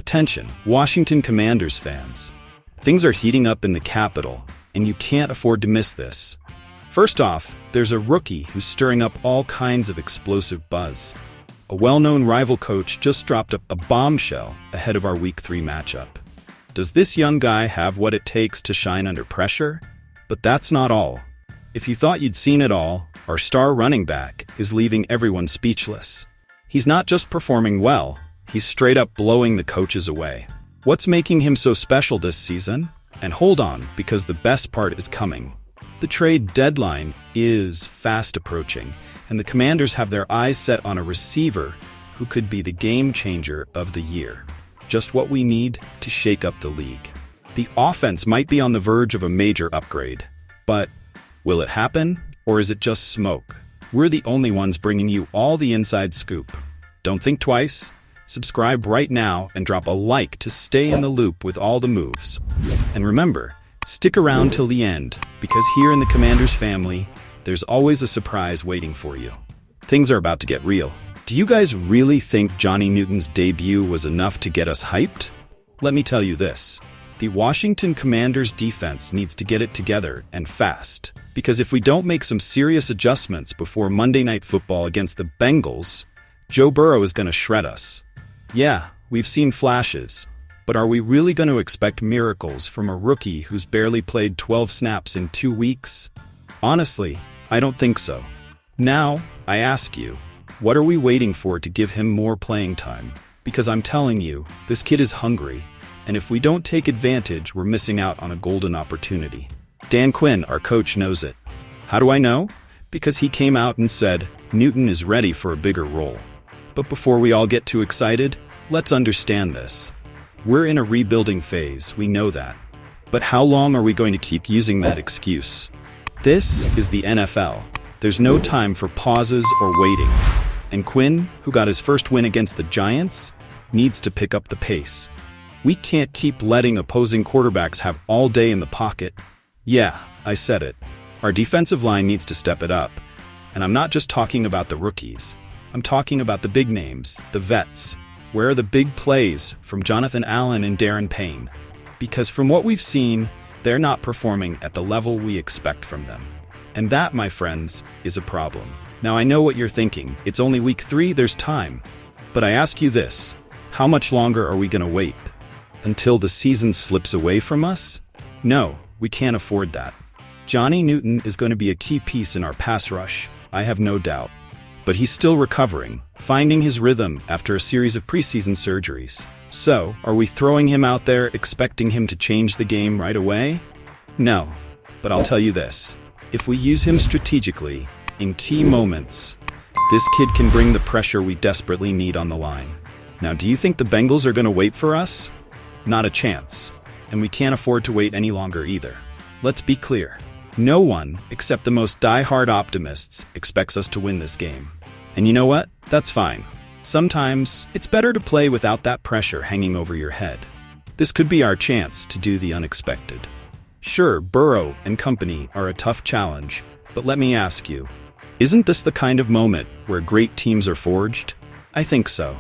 Attention, Washington Commanders fans. Things are heating up in the capital, and you can't afford to miss this. First off, there's a rookie who's stirring up all kinds of explosive buzz. A well-known rival coach just dropped a bombshell ahead of our Week 3 matchup. Does this young guy have what it takes to shine under pressure? But that's not all. If you thought you'd seen it all, our star running back is leaving everyone speechless. He's not just performing well, he's straight up blowing the coaches away. What's making him so special this season? And hold on, because the best part is coming. The trade deadline is fast approaching, and the Commanders have their eyes set on a receiver who could be the game changer of the year. Just what we need to shake up the league. The offense might be on the verge of a major upgrade, but will it happen, or is it just smoke? We're the only ones bringing you all the inside scoop. Don't think twice. Subscribe right now and drop a like to stay in the loop with all the moves. And remember, stick around till the end, because here in the Commanders family, there's always a surprise waiting for you. Things are about to get real. Do you guys really think Johnny Newton's debut was enough to get us hyped? Let me tell you this. The Washington Commanders defense needs to get it together and fast, because if we don't make some serious adjustments before Monday Night Football against the Bengals, Joe Burrow is going to shred us. Yeah, we've seen flashes, but are we really going to expect miracles from a rookie who's barely played 12 snaps in 2 weeks? Honestly, I don't think so. Now, I ask you, what are we waiting for to give him more playing time? Because I'm telling you, this kid is hungry, and if we don't take advantage, we're missing out on a golden opportunity. Dan Quinn, our coach, knows it. How do I know? Because he came out and said, Newton is ready for a bigger role. But before we all get too excited, let's understand this. We're in a rebuilding phase, we know that. But how long are we going to keep using that excuse? This is the NFL. There's no time for pauses or waiting. And Quinn, who got his first win against the Giants, needs to pick up the pace. We can't keep letting opposing quarterbacks have all day in the pocket. Yeah, I said it. Our defensive line needs to step it up. And I'm not just talking about the rookies. I'm talking about the big names, the vets. Where are the big plays from Jonathan Allen and Darren Payne? Because from what we've seen, they're not performing at the level we expect from them. And that, my friends, is a problem. Now I know what you're thinking. It's only Week 3, there's time. But I ask you this, how much longer are we going to wait? Until the season slips away from us? No, we can't afford that. Johnny Newton is going to be a key piece in our pass rush, I have no doubt. But he's still recovering, finding his rhythm after a series of preseason surgeries. So, are we throwing him out there expecting him to change the game right away? No, but I'll tell you this. If we use him strategically, in key moments, this kid can bring the pressure we desperately need on the line. Now, do you think the Bengals are going to wait for us? Not a chance. And we can't afford to wait any longer either. Let's be clear. No one, except the most die-hard optimists, expects us to win this game. And you know what? That's fine. Sometimes, it's better to play without that pressure hanging over your head. This could be our chance to do the unexpected. Sure, Burrow and company are a tough challenge, but let me ask you, isn't this the kind of moment where great teams are forged? I think so.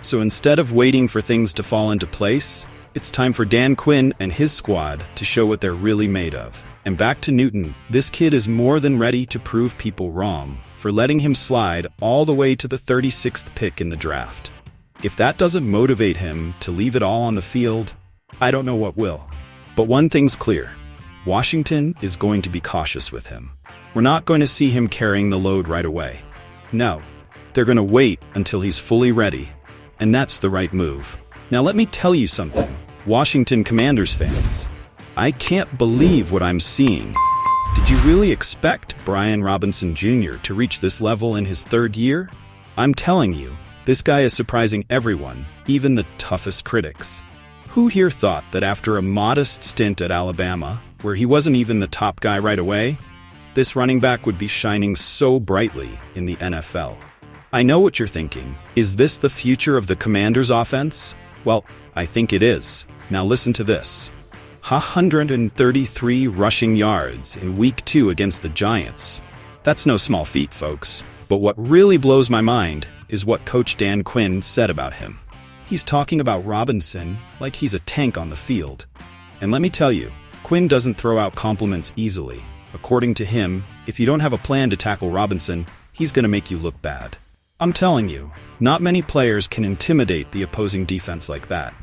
So instead of waiting for things to fall into place, it's time for Dan Quinn and his squad to show what they're really made of. And back to Newton, this kid is more than ready to prove people wrong for letting him slide all the way to the 36th pick in the draft. If that doesn't motivate him to leave it all on the field, I don't know what will. But one thing's clear. Washington is going to be cautious with him. We're not going to see him carrying the load right away. No, they're going to wait until he's fully ready. And that's the right move. Now let me tell you something, Washington Commanders fans. I can't believe what I'm seeing. Did you really expect Brian Robinson Jr. to reach this level in his 3rd year? I'm telling you, this guy is surprising everyone, even the toughest critics. Who here thought that after a modest stint at Alabama, where he wasn't even the top guy right away, this running back would be shining so brightly in the NFL? I know what you're thinking. Is this the future of the Commanders' offense? Well, I think it is. Now listen to this. 133 rushing yards in Week 2 against the Giants. That's no small feat, folks. But what really blows my mind is what Coach Dan Quinn said about him. He's talking about Robinson like he's a tank on the field. And let me tell you, Quinn doesn't throw out compliments easily. According to him, if you don't have a plan to tackle Robinson, he's going to make you look bad. I'm telling you, not many players can intimidate the opposing defense like that.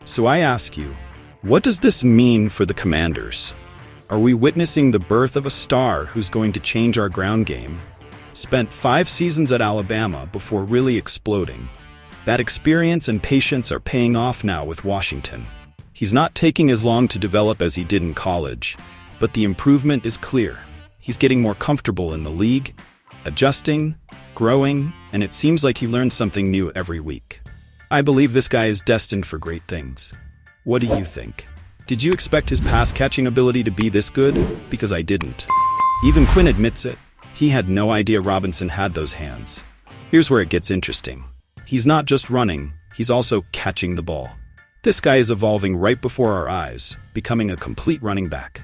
So I ask you, what does this mean for the Commanders? Are we witnessing the birth of a star who's going to change our ground game? Spent 5 seasons at Alabama before really exploding. That experience and patience are paying off now with Washington. He's not taking as long to develop as he did in college, but the improvement is clear. He's getting more comfortable in the league, adjusting, growing, and it seems like he learns something new every week. I believe this guy is destined for great things. What do you think? Did you expect his pass-catching ability to be this good? Because I didn't. Even Quinn admits it. He had no idea Robinson had those hands. Here's where it gets interesting. He's not just running, he's also catching the ball. This guy is evolving right before our eyes, becoming a complete running back.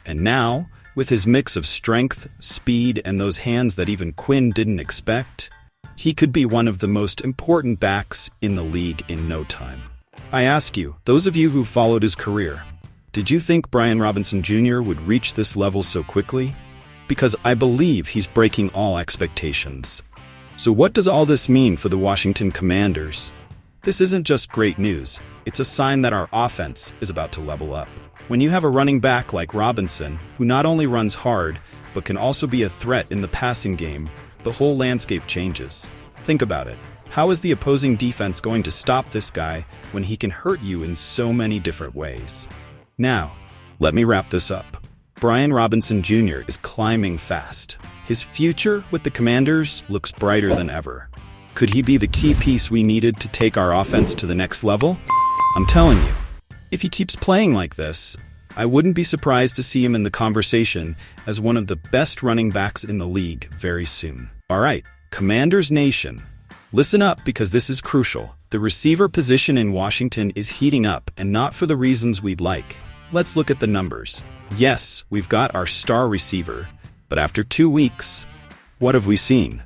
And now, with his mix of strength, speed, and those hands that even Quinn didn't expect, he could be one of the most important backs in the league in no time. I ask you, those of you who followed his career, did you think Brian Robinson Jr. would reach this level so quickly? Because I believe he's breaking all expectations. So what does all this mean for the Washington Commanders? This isn't just great news, it's a sign that our offense is about to level up. When you have a running back like Robinson, who not only runs hard, but can also be a threat in the passing game, the whole landscape changes. Think about it. How is the opposing defense going to stop this guy when he can hurt you in so many different ways? Now, let me wrap this up. Brian Robinson Jr. is climbing fast. His future with the Commanders looks brighter than ever. Could he be the key piece we needed to take our offense to the next level? I'm telling you, if he keeps playing like this, I wouldn't be surprised to see him in the conversation as one of the best running backs in the league very soon. All right, Commanders Nation, listen up because this is crucial. The receiver position in Washington is heating up, and not for the reasons we'd like. Let's look at the numbers. Yes, we've got our star receiver, but after 2 weeks, what have we seen?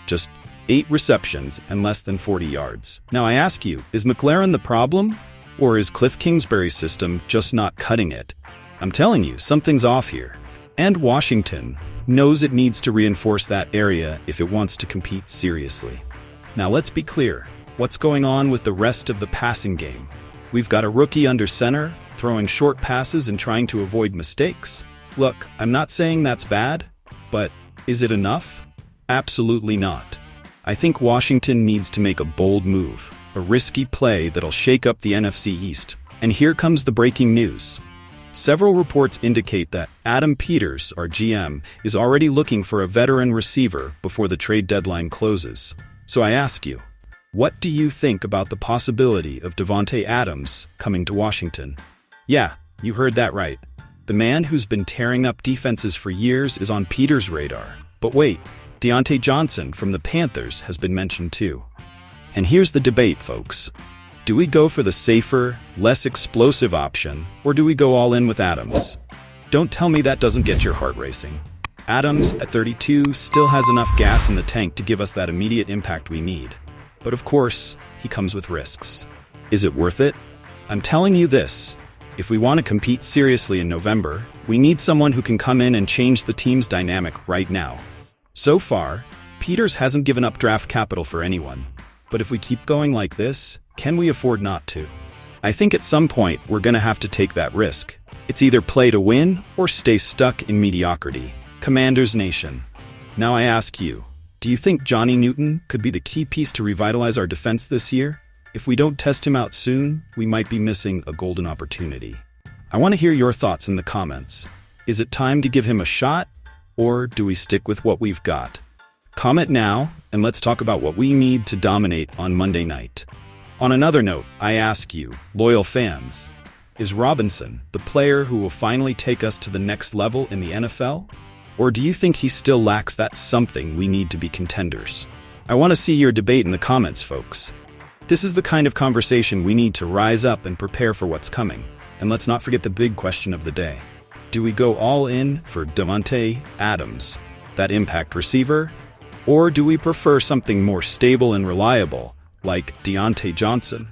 Just 8 receptions and less than 40 yards. Now I ask you, is McLaren the problem? Or is Cliff Kingsbury's system just not cutting it? I'm telling you, something's off here. And Washington knows it needs to reinforce that area if it wants to compete seriously. Now let's be clear. What's going on with the rest of the passing game? We've got a rookie under center, throwing short passes and trying to avoid mistakes. Look, I'm not saying that's bad, but is it enough? Absolutely not. I think Washington needs to make a bold move. A risky play that'll shake up the NFC East. And here comes the breaking news. Several reports indicate that Adam Peters, our GM, is already looking for a veteran receiver before the trade deadline closes. So I ask you, what do you think about the possibility of Devonte Adams coming to Washington? Yeah, you heard that right. The man who's been tearing up defenses for years is on Peters' radar. But wait, Deontay Johnson from the Panthers has been mentioned too. And here's the debate, folks. Do we go for the safer, less explosive option, or do we go all in with Adams? Don't tell me that doesn't get your heart racing. Adams, at 32, still has enough gas in the tank to give us that immediate impact we need. But of course, he comes with risks. Is it worth it? I'm telling you this. If we want to compete seriously in November, we need someone who can come in and change the team's dynamic right now. So far, Peters hasn't given up draft capital for anyone. But if we keep going like this, can we afford not to? I think at some point we're going to have to take that risk. It's either play to win or stay stuck in mediocrity. Commanders Nation. Now I ask you, do you think Johnny Newton could be the key piece to revitalize our defense this year? If we don't test him out soon, we might be missing a golden opportunity. I want to hear your thoughts in the comments. Is it time to give him a shot, or do we stick with what we've got? Comment now, and let's talk about what we need to dominate on Monday night. On another note, I ask you, loyal fans, is Robinson the player who will finally take us to the next level in the NFL? Or do you think he still lacks that something we need to be contenders? I want to see your debate in the comments, folks. This is the kind of conversation we need to rise up and prepare for what's coming. And let's not forget the big question of the day. Do we go all in for Devonte Adams, that impact receiver? Or do we prefer something more stable and reliable, like Deontay Johnson?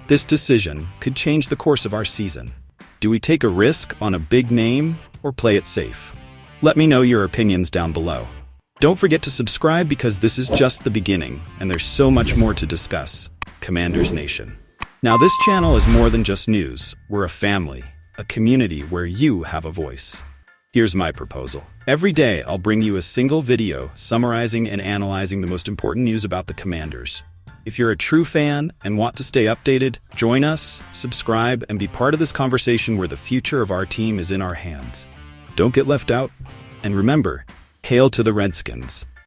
This decision could change the course of our season. Do we take a risk on a big name or play it safe? Let me know your opinions down below. Don't forget to subscribe because this is just the beginning and there's so much more to discuss. Commanders Nation. Now this channel is more than just news. We're a family, a community where you have a voice. Here's my proposal. Every day I'll bring you a single video summarizing and analyzing the most important news about the Commanders. If you're a true fan and want to stay updated, join us, subscribe, and be part of this conversation where the future of our team is in our hands. Don't get left out. And remember, hail to the Redskins.